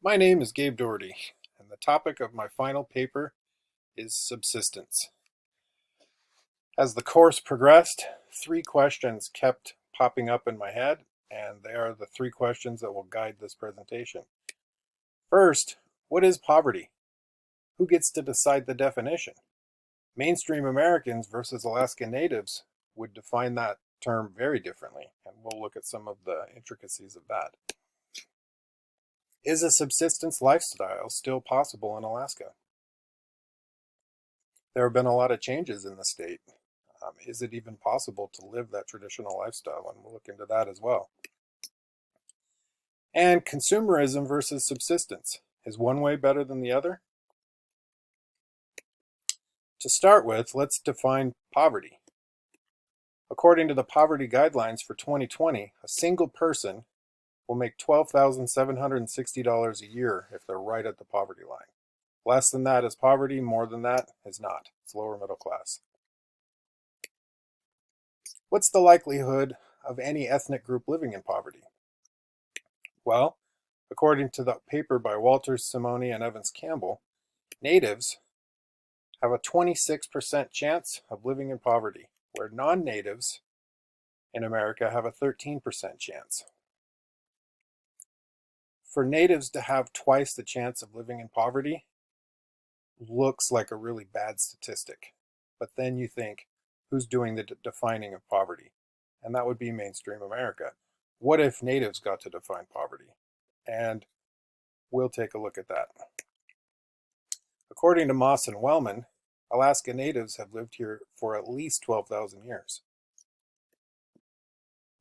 My name is Gabe Dougherty, and the topic of my final paper is subsistence. As the course progressed, three questions kept popping up in my head, and they are the three questions that will guide this presentation. First, what is poverty? Who gets to decide the definition? Mainstream Americans versus Alaska Natives would define that term very differently, and we'll look at some of the intricacies of that. Is a subsistence lifestyle still possible in Alaska? There have been a lot of changes in the state. Is it even possible to live that traditional lifestyle? And we'll look into that as well. And consumerism versus subsistence. Is one way better than the other? To start with, let's define poverty. According to the poverty guidelines for 2020, a single person will make $12,760 a year if they're right at the poverty line. Less than that is poverty, more than that is not. It's lower middle class. What's the likelihood of any ethnic group living in poverty? Well, according to the paper by Walters, Simone, and Evans Campbell, natives have a 26% chance of living in poverty, where non-natives in America have a 13% chance. For natives to have twice the chance of living in poverty looks like a really bad statistic. But then you think, who's doing the defining of poverty? And that would be mainstream America. What if natives got to define poverty? And we'll take a look at that. According to Moss and Wellman, Alaska natives have lived here for at least 12,000 years.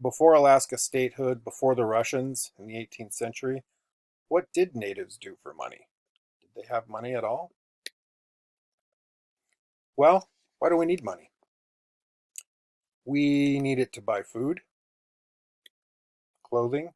Before Alaska statehood, before the Russians in the 18th century, what did natives do for money? Did they have money at all? Well, why do we need money? We need it to buy food, clothing,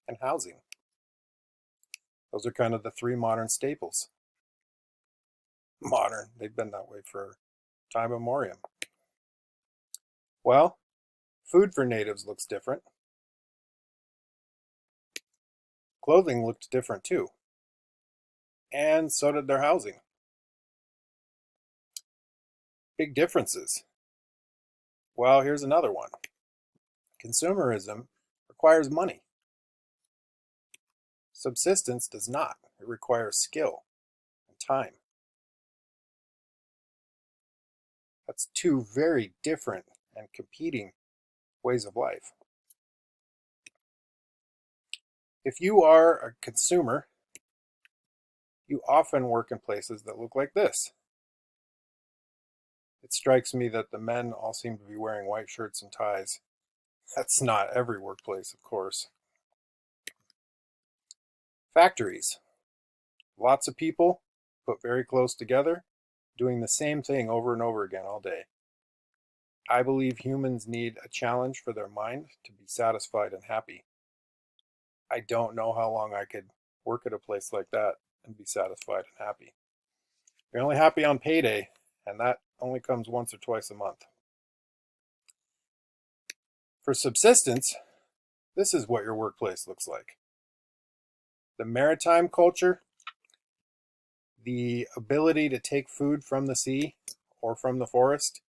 and housing. Those are kind of the three modern staples. Modern, they've been that way for time immemorial. Well, food for natives looks different. Clothing looked different too. And so did their housing. Big differences. Well, here's another one. Consumerism requires money. Subsistence does not. It requires skill and time. That's two very different and competing ways of life. If you are a consumer, you often work in places that look like this. It strikes me that the men all seem to be wearing white shirts and ties. That's not every workplace, of course. Factories. Lots of people put very close together, doing the same thing over and over again all day. I believe humans need a challenge for their mind to be satisfied and happy. I don't know how long I could work at a place like that and be satisfied and happy. You're only happy on payday, and that only comes once or twice a month. For subsistence, this is what your workplace looks like. The maritime culture, the ability to take food from the sea or from the forest,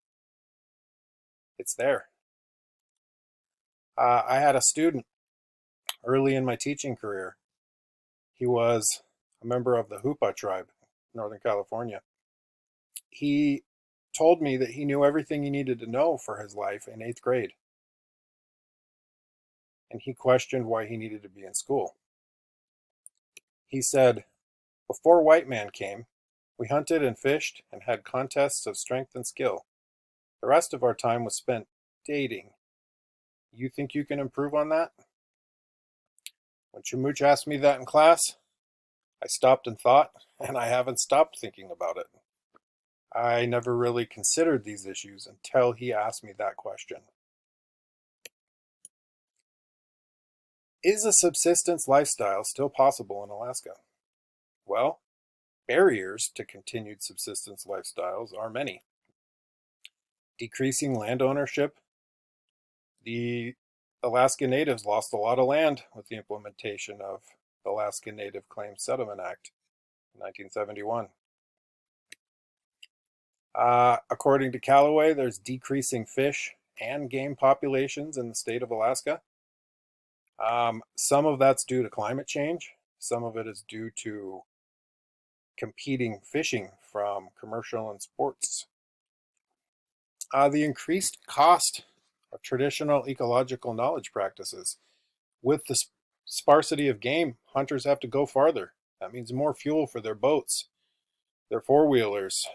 it's there. I had a student early in my teaching career. He was a member of the Hupa tribe, Northern California. He told me that he knew everything he needed to know for his life in 8th grade. And he questioned why he needed to be in school. He said, "Before white man came, we hunted and fished and had contests of strength and skill. The rest of our time was spent dating. You think you can improve on that?" When Chamuch asked me that in class, I stopped and thought, and I haven't stopped thinking about it. I never really considered these issues until he asked me that question. Is a subsistence lifestyle still possible in Alaska? Well, barriers to continued subsistence lifestyles are many. Decreasing land ownership. The Alaska Natives lost a lot of land with the implementation of the Alaska Native Claims Settlement Act in 1971. According to Callaway, there's decreasing fish and game populations in the state of Alaska. Some of that's due to climate change. Some of it is due to competing fishing from commercial and sports. The increased cost of traditional ecological knowledge practices. With the sparsity of game, hunters have to go farther. That means more fuel for their boats, their four-wheelers,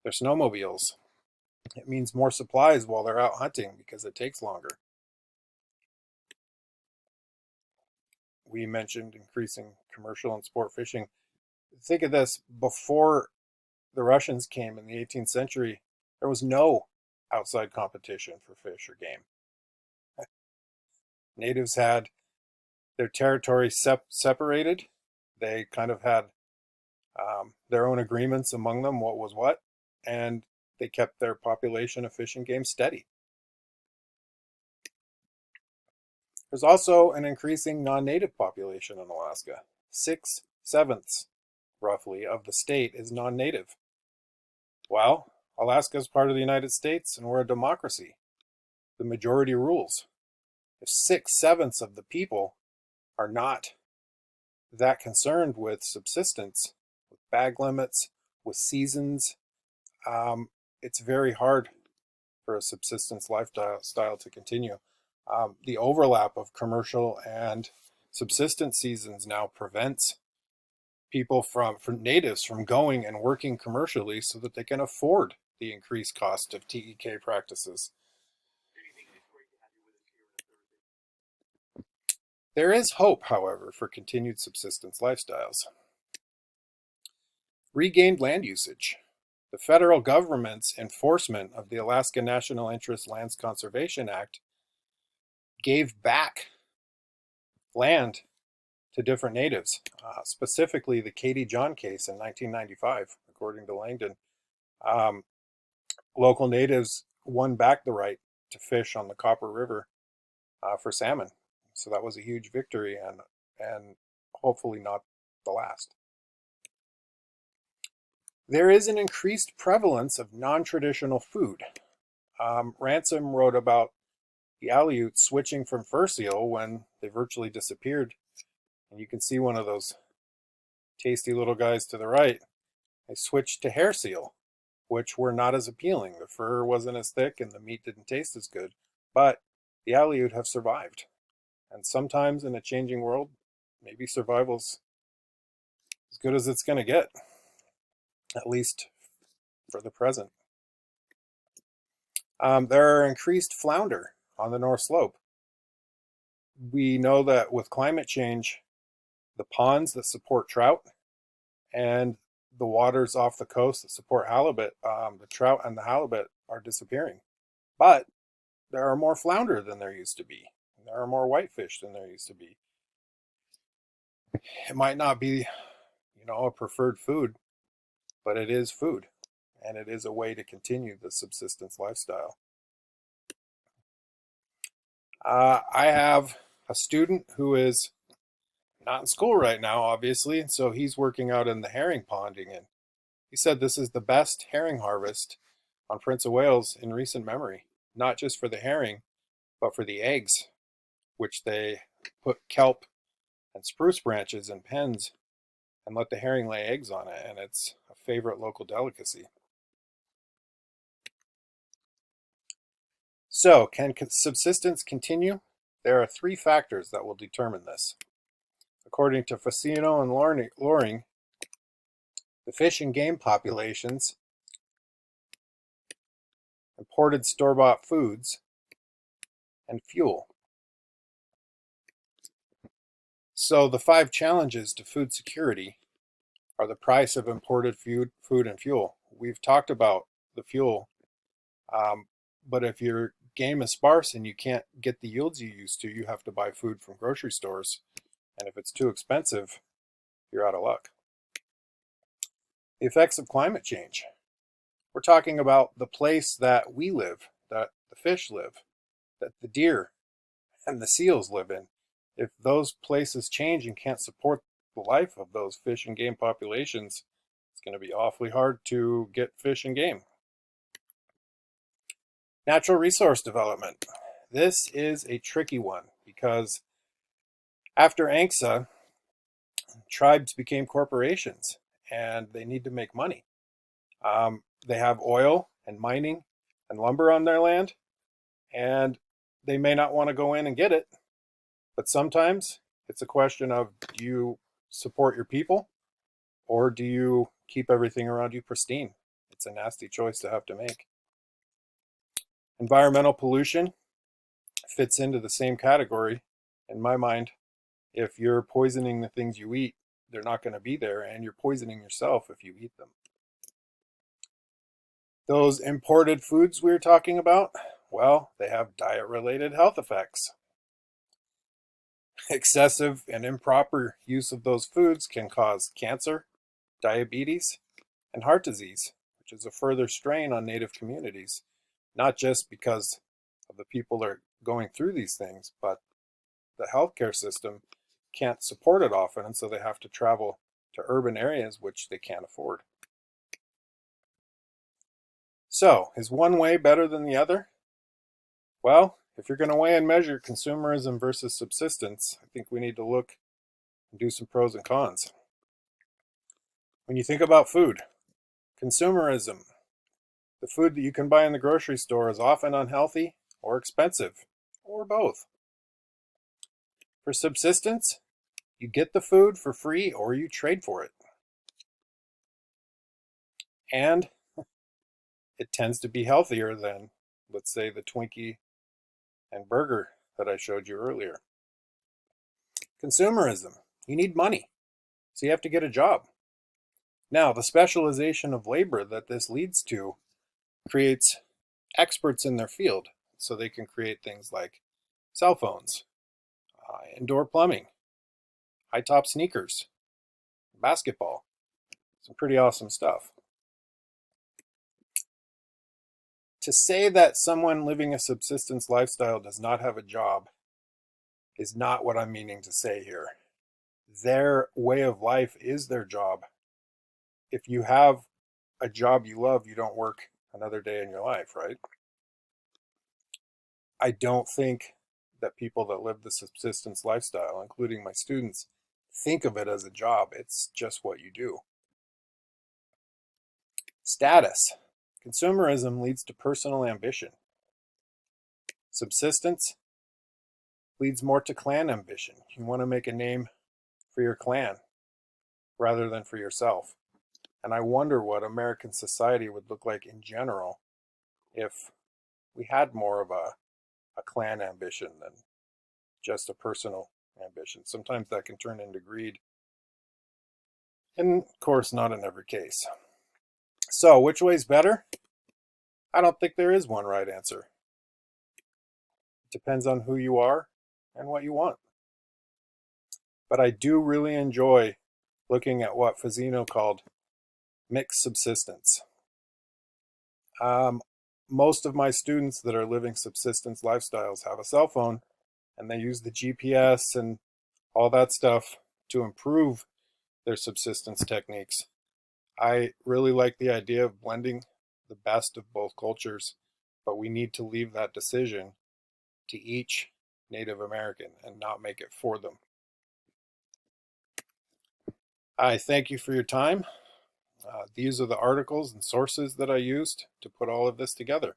their snowmobiles. It means more supplies while they're out hunting because it takes longer. We mentioned increasing commercial and sport fishing. Think of this, before the Russians came in the 18th century, there was no outside competition for fish or game. Natives had their territory separated. They kind of had their own agreements among them, what was what, and they kept their population of fish and game steady. There's also an increasing non-native population in Alaska. 6/7 roughly of the state is non-native. Well, Alaska is part of the United States and we're a democracy. The majority rules. If 6/7 of the people are not that concerned with subsistence, with bag limits, with seasons, it's very hard for a subsistence lifestyle to continue. The overlap of commercial and subsistence seasons now prevents people from natives from going and working commercially so that they can afford the increased cost of TEK practices. There is hope, however, for continued subsistence lifestyles. Regained land usage. The federal government's enforcement of the Alaska National Interest Lands Conservation Act gave back land to different natives, specifically the Katie John case in 1995, according to Langdon. Local natives won back the right to fish on the Copper River for salmon. So that was a huge victory and hopefully not the last. There is an increased prevalence of non-traditional food. Ransom wrote about the Aleuts switching from fur seal when they virtually disappeared. And you can see one of those tasty little guys to the right. They switched to hair seal, which were not as appealing. The fur wasn't as thick and the meat didn't taste as good. But the Aleut have survived. And sometimes in a changing world, maybe survival's as good as it's going to get, at least for the present. There are increased flounder on the North Slope. We know that with climate change, the ponds that support trout and the waters off the coast that support halibut, the trout and the halibut are disappearing. But there are more flounder than there used to be. There are more whitefish than there used to be. It might not be, a preferred food, but it is food, and it is a way to continue the subsistence lifestyle. I have a student who is not in school right now, obviously, and so he's working out in the herring ponding, and he said this is the best herring harvest on Prince of Wales in recent memory, not just for the herring, but for the eggs, which they put kelp and spruce branches in pens and let the herring lay eggs on it, and it's a favorite local delicacy. So, can subsistence continue? There are 3 factors that will determine this. According to Facino and Loring, the fish and game populations, imported store-bought foods, and fuel. So the 5 challenges to food security are the price of imported food and fuel. We've talked about the fuel, but if your game is sparse and you can't get the yields you used to, you have to buy food from grocery stores. And if it's too expensive, you're out of luck. The effects of climate change. We're talking about the place that we live, that the fish live, that the deer and the seals live in. if those places change and can't support the life of those fish and game populations, it's going to be awfully hard to get fish and game. Natural resource development. This is a tricky one because after ANCSA, tribes became corporations and they need to make money. They have oil and mining and lumber on their land, and they may not want to go in and get it. But sometimes it's a question of, do you support your people or do you keep everything around you pristine? It's a nasty choice to have to make. Environmental pollution fits into the same category in my mind. If you're poisoning the things you eat, they're not going to be there, and you're poisoning yourself if you eat them. Those imported foods we were talking about, well, they have diet-related health effects. Excessive and improper use of those foods can cause cancer, diabetes, and heart disease, which is a further strain on Native communities, not just because of the people that are going through these things, but the healthcare system can't support it often, and so they have to travel to urban areas which they can't afford. So, is one way better than the other? Well, if you're going to weigh and measure consumerism versus subsistence, I think we need to look and do some pros and cons. When you think about food, consumerism, the food that you can buy in the grocery store is often unhealthy or expensive, or both. For subsistence, you get the food for free or you trade for it. And it tends to be healthier than, let's say, the Twinkie and burger that I showed you earlier. Consumerism, you need money, so you have to get a job. Now, the specialization of labor that this leads to creates experts in their field, so they can create things like cell phones, indoor plumbing, high-top sneakers, basketball. Some pretty awesome stuff. To say that someone living a subsistence lifestyle does not have a job is not what I'm meaning to say here. Their way of life is their job. If you have a job you love, you don't work another day in your life, right? I don't think that people that live the subsistence lifestyle, including my students, think of it as a job. It's just what you do. Status. Consumerism leads to personal ambition. Subsistence leads more to clan ambition. You want to make a name for your clan rather than for yourself. And I wonder what American society would look like in general if we had more of a clan ambition than just a personal ambition. Sometimes that can turn into greed. And of course, not in every case. So, which way's better? I don't think there is one right answer. It depends on who you are and what you want. But I do really enjoy looking at what Fazzino called mixed subsistence. Most of my students that are living subsistence lifestyles have a cell phone, and they use the GPS and all that stuff to improve their subsistence techniques. I really like the idea of blending the best of both cultures, but we need to leave that decision to each Native American and not make it for them. I thank you for your time. These are the articles and sources that I used to put all of this together.